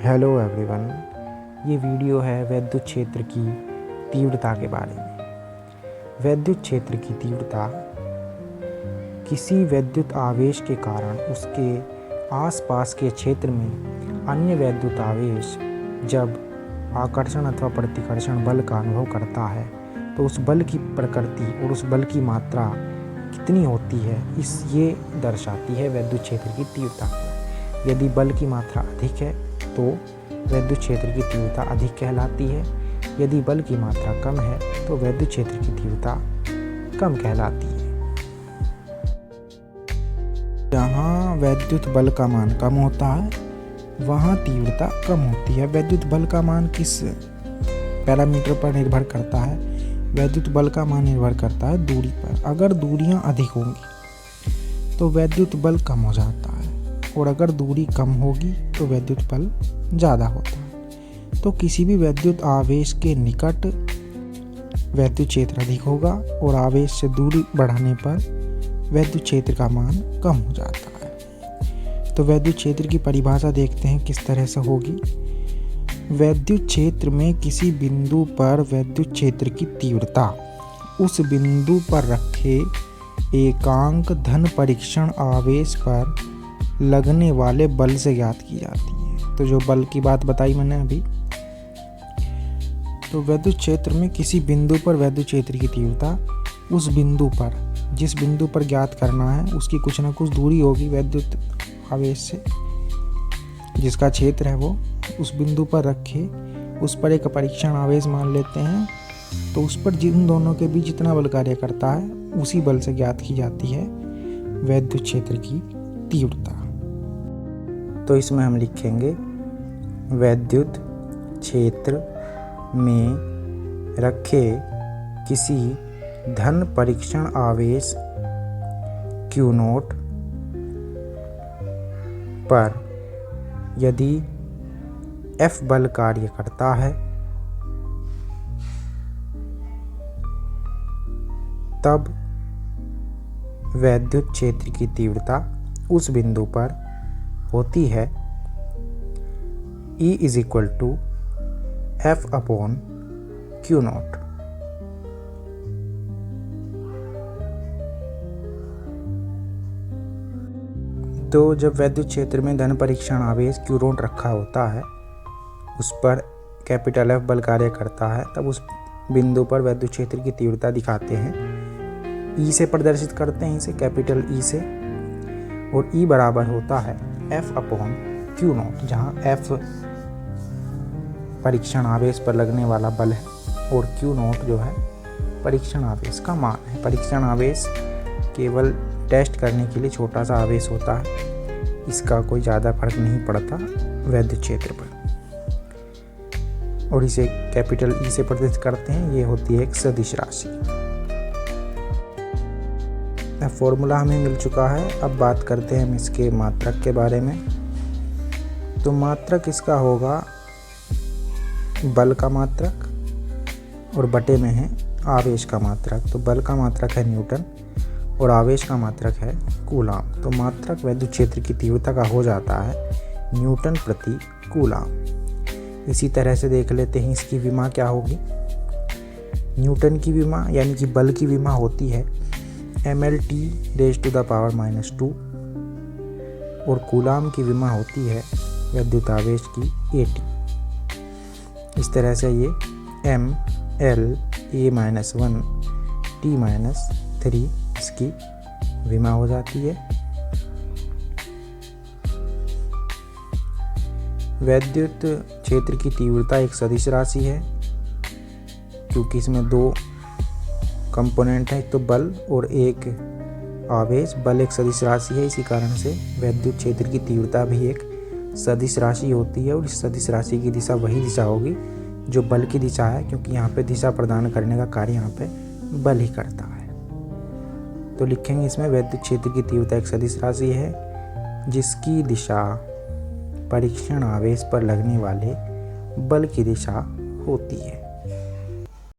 Hello everyone, ये video है विद्युत क्षेत्र की तीव्रता के बारे में। विद्युत क्षेत्र की तीव्रता किसी विद्युत आवेश के कारण उसके आसपास के क्षेत्र में अन्य विद्युत आवेश जब आकर्षण अथवा प्रतिकर्षण बल का अनुभव करता है तो उस बल की प्रकृति और उस बल की मात्रा कितनी होती है, ये दर्शाती है विद्युत क्षेत्र की तीव्रता। यदि बल की मात्रा अधिक है तो विद्युत क्षेत्र की तीव्रता अधिक कहलाती है। यदि बल की मात्रा कम है तो विद्युत क्षेत्र की तीव्रता कम कहलाती है। जहाँ विद्युत बल का मान कम होता है वहाँ तीव्रता कम होती है। विद्युत बल का मान किस पैरामीटर पर निर्भर करता है? विद्युत बल का मान निर्भर करता है दूरी पर। अगर दूरियां अधिक होंगी तो विद्युत बल कम हो जाता है, और अगर दूरी कम होगी तो विद्युत बल ज़्यादा होता है। तो किसी भी विद्युत आवेश के निकट विद्युत क्षेत्र अधिक होगा और आवेश से दूरी बढ़ाने पर विद्युत क्षेत्र का मान कम हो जाता है। तो विद्युत क्षेत्र की परिभाषा देखते हैं किस तरह से होगी। विद्युत क्षेत्र में किसी बिंदु पर विद्युत क्षेत्र की तीव्रता उस बिंदु पर रखे एकांक धन परीक्षण आवेश पर लगने वाले बल से ज्ञात की जाती है। तो जो बल की बात बताई मैंने अभी, तो विद्युत क्षेत्र में किसी बिंदु पर विद्युत क्षेत्र की तीव्रता उस बिंदु पर, जिस बिंदु पर ज्ञात करना है उसकी कुछ ना कुछ दूरी होगी विद्युत आवेश से, जिसका क्षेत्र है वो उस बिंदु पर रखे उस पर एक परीक्षण आवेश मान लेते हैं। तो उस पर जिन दोनों के बीच जितना बल कार्य करता है उसी बल से ज्ञात की जाती है विद्युत क्षेत्र की तीव्रता। तो इसमें हम लिखेंगे विद्युत क्षेत्र में रखे किसी धन परीक्षण आवेश Q0 पर यदि F बल कार्य करता है तब विद्युत क्षेत्र की तीव्रता उस बिंदु पर होती है E = F/Q0। तो जब विद्युत क्षेत्र में धन परीक्षण आवेश Q0 रखा होता है, उस पर कैपिटल F बल कार्य करता है, तब उस बिंदु पर विद्युत क्षेत्र की तीव्रता दिखाते हैं। E से प्रदर्शित करते हैं इसे, कैपिटल E से, और E बराबर होता है F/Q0, जहाँ F परीक्षण आवेश पर लगने वाला बल है और Q0 जो है परीक्षण आवेश का मान है। परीक्षण आवेश केवल टेस्ट करने के लिए छोटा सा आवेश होता है, इसका कोई ज़्यादा फर्क नहीं पड़ता विद्युत क्षेत्र पर, और इसे कैपिटल E से प्रदर्शित करते हैं। ये होती है एक सदिश राशि। फॉर्मूला हमें मिल चुका है। अब बात करते हैं हम इसके मात्रक के बारे में। तो मात्रक इसका होगा बल का मात्रक और बटे में है आवेश का मात्रक। तो बल का मात्रक है न्यूटन और आवेश का मात्रक है कूलाम। तो मात्रक विद्युत क्षेत्र की तीव्रता का हो जाता है न्यूटन प्रति कूलाम। इसी तरह से देख लेते हैं इसकी विमा क्या होगी। न्यूटन की विमा यानी कि बल की विमा होती है mLT⁻⁻², और कूलाम की विमा होती है विद्युत आवेश की AT। इस तरह से ये mLA-1T-3 इसकी विमा हो जाती है। विद्युत क्षेत्र की तीव्रता एक सदिश राशि है, क्योंकि इसमें दो कंपोनेंट है, एक तो बल और एक आवेश। बल एक सदिश राशि है, इसी कारण से विद्युत क्षेत्र की तीव्रता भी एक सदिश राशि होती है, और इस सदिश राशि की दिशा वही दिशा होगी जो बल की दिशा है, क्योंकि यहाँ पे दिशा प्रदान करने का कार्य यहाँ पे बल ही करता है। तो लिखेंगे इसमें विद्युत क्षेत्र की तीव्रता एक सदिश राशि है जिसकी दिशा परीक्षण आवेश पर लगने वाले बल की दिशा होती है।